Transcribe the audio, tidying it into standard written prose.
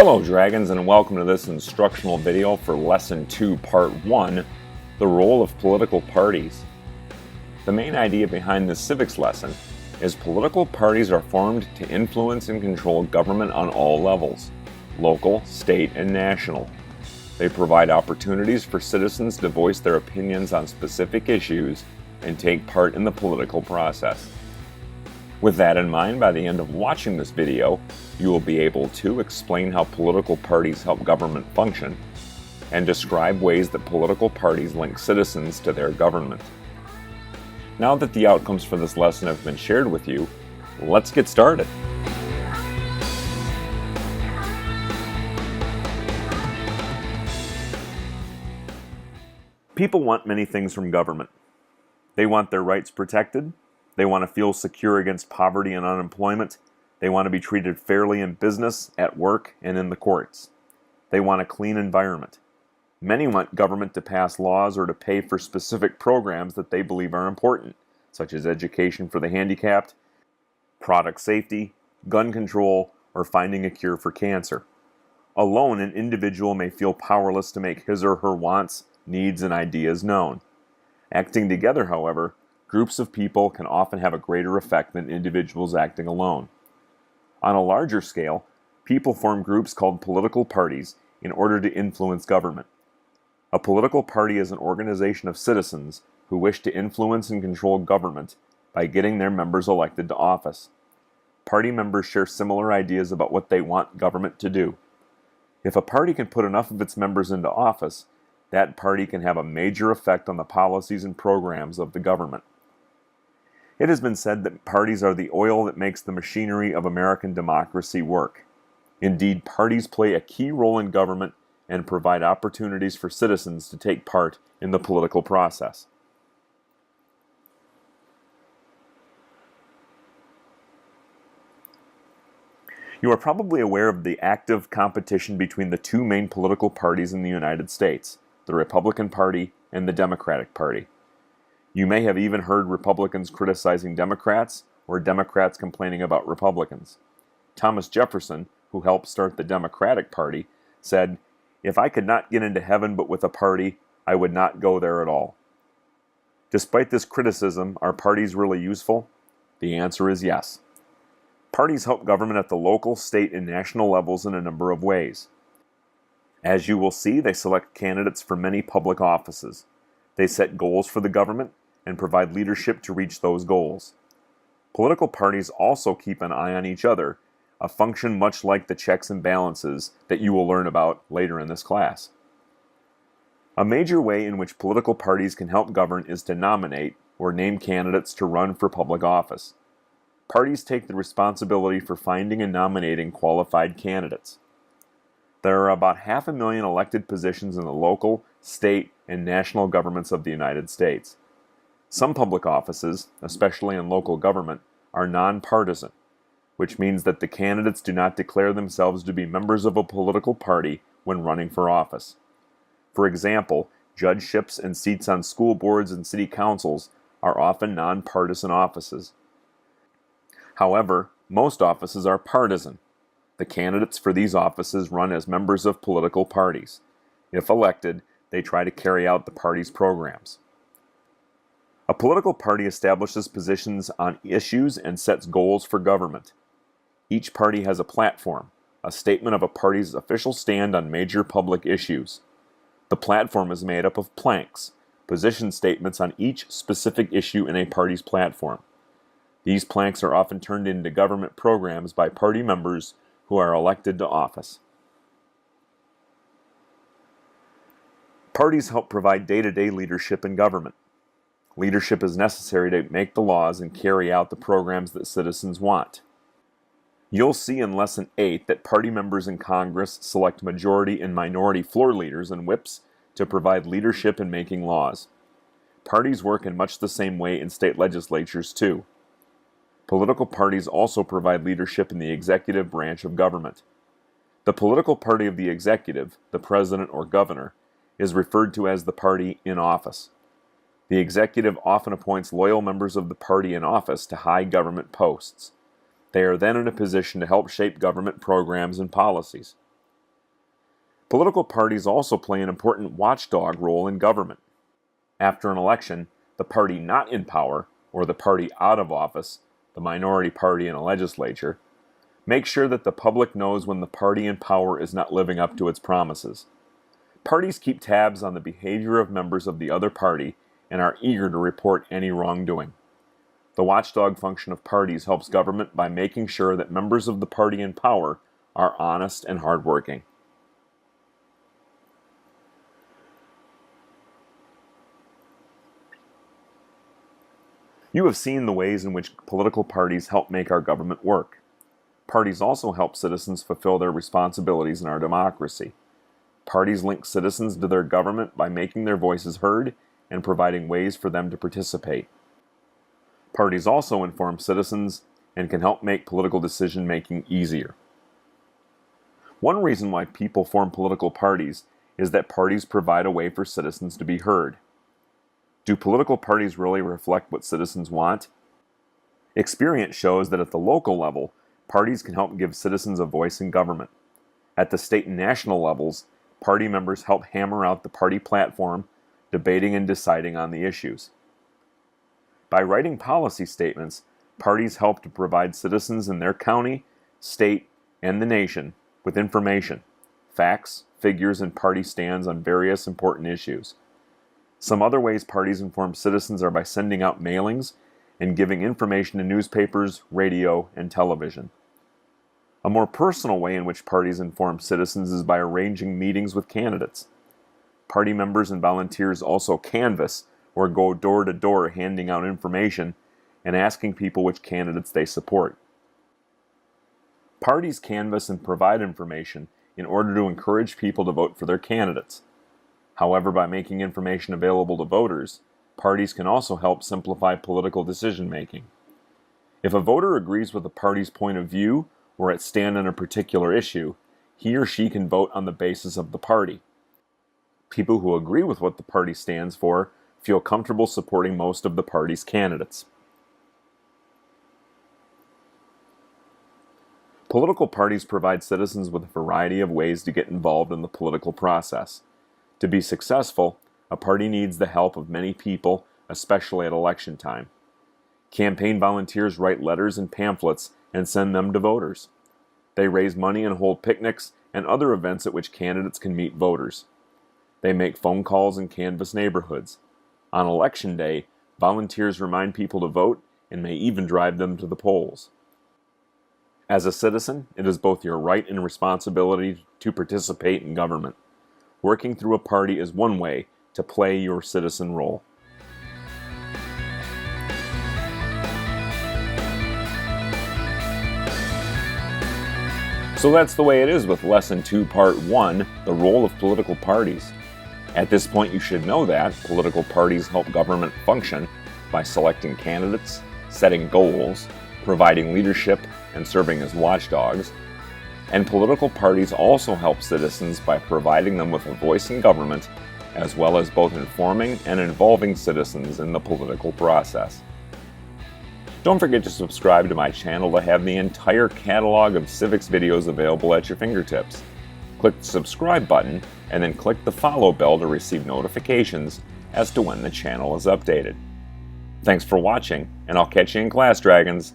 Hello Dragons, and welcome to this instructional video for Lesson 2, Part 1, The Role of Political Parties. The main idea behind this civics lesson is political parties are formed to influence and control government on all levels, local, state, and national. They provide opportunities for citizens to voice their opinions on specific issues and take part in the political process. With that in mind, by the end of watching this video, you will be able to explain how political parties help government function and describe ways that political parties link citizens to their government. Now that the outcomes for this lesson have been shared with you, let's get started. People want many things from government. They want their rights protected. They want to feel secure against poverty and unemployment. They want to be treated fairly in business, at work, and in the courts. They want a clean environment. Many want government to pass laws or to pay for specific programs that they believe are important, such as education for the handicapped, product safety, gun control, or finding a cure for cancer. Alone, an individual may feel powerless to make his or her wants, needs, and ideas known. Acting together, however, groups of people can often have a greater effect than individuals acting alone. On a larger scale, people form groups called political parties in order to influence government. A political party is an organization of citizens who wish to influence and control government by getting their members elected to office. Party members share similar ideas about what they want government to do. If a party can put enough of its members into office, that party can have a major effect on the policies and programs of the government. It has been said that parties are the oil that makes the machinery of American democracy work. Indeed, parties play a key role in government and provide opportunities for citizens to take part in the political process. You are probably aware of the active competition between the two main political parties in the United States, the Republican Party and the Democratic Party. You may have even heard Republicans criticizing Democrats or Democrats complaining about Republicans. Thomas Jefferson, who helped start the Democratic Party, said, "If I could not get into heaven but with a party, I would not go there at all." Despite this criticism, are parties really useful? The answer is yes. Parties help government at the local, state, and national levels in a number of ways. As you will see, they select candidates for many public offices. They set goals for the government and provide leadership to reach those goals. Political parties also keep an eye on each other, a function much like the checks and balances that you will learn about later in this class. A major way in which political parties can help govern is to nominate or name candidates to run for public office. Parties take the responsibility for finding and nominating qualified candidates. There are about 500,000 elected positions in the local, state, and national governments of the United States. Some public offices, especially in local government, are nonpartisan, which means that the candidates do not declare themselves to be members of a political party when running for office. For example, judgeships and seats on school boards and city councils are often nonpartisan offices. However, most offices are partisan. The candidates for these offices run as members of political parties. If elected, they try to carry out the party's programs. A political party establishes positions on issues and sets goals for government. Each party has a platform, a statement of a party's official stand on major public issues. The platform is made up of planks, position statements on each specific issue in a party's platform. These planks are often turned into government programs by party members who are elected to office. Parties help provide day-to-day leadership in government. Leadership is necessary to make the laws and carry out the programs that citizens want. You'll see in Lesson 8 that party members in Congress select majority and minority floor leaders and whips to provide leadership in making laws. Parties work in much the same way in state legislatures too. Political parties also provide leadership in the executive branch of government. The political party of the executive, the president or governor, is referred to as the party in office. The executive often appoints loyal members of the party in office to high government posts. They are then in a position to help shape government programs and policies. Political parties also play an important watchdog role in government. After an election, the party not in power, or the party out of office, the minority party in a legislature, makes sure that the public knows when the party in power is not living up to its promises. Parties keep tabs on the behavior of members of the other party and are eager to report any wrongdoing. The watchdog function of parties helps government by making sure that members of the party in power are honest and hardworking. You have seen the ways in which political parties help make our government work. Parties also help citizens fulfill their responsibilities in our democracy. Parties link citizens to their government by making their voices heard and providing ways for them to participate. Parties also inform citizens and can help make political decision-making easier. One reason why people form political parties is that parties provide a way for citizens to be heard. Do political parties really reflect what citizens want? Experience shows that at the local level, parties can help give citizens a voice in government. At the state and national levels, party members help hammer out the party platform, debating and deciding on the issues. By writing policy statements, parties help to provide citizens in their county, state, and the nation with information, facts, figures, and party stands on various important issues. Some other ways parties inform citizens are by sending out mailings and giving information to newspapers, radio, and television. A more personal way in which parties inform citizens is by arranging meetings with candidates. Party members and volunteers also canvass or go door to door handing out information and asking people which candidates they support. Parties canvass and provide information in order to encourage people to vote for their candidates. However, by making information available to voters, parties can also help simplify political decision-making. If a voter agrees with a party's point of view or its stand on a particular issue, he or she can vote on the basis of the party. People who agree with what the party stands for feel comfortable supporting most of the party's candidates. Political parties provide citizens with a variety of ways to get involved in the political process. To be successful, a party needs the help of many people, especially at election time. Campaign volunteers write letters and pamphlets and send them to voters. They raise money and hold picnics and other events at which candidates can meet voters. They make phone calls and canvass neighborhoods. On election day, volunteers remind people to vote and may even drive them to the polls. As a citizen, it is both your right and responsibility to participate in government. Working through a party is one way to play your citizen role. So that's the way it is with Lesson 2, Part 1, the role of political parties. At this point, you should know that political parties help government function by selecting candidates, setting goals, providing leadership, and serving as watchdogs. And political parties also help citizens by providing them with a voice in government, as well as both informing and involving citizens in the political process. Don't forget to subscribe to my channel to have the entire catalog of civics videos available at your fingertips. Click the subscribe button and then click the follow bell to receive notifications as to when the channel is updated. Thanks for watching, and I'll catch you in class, Dragons!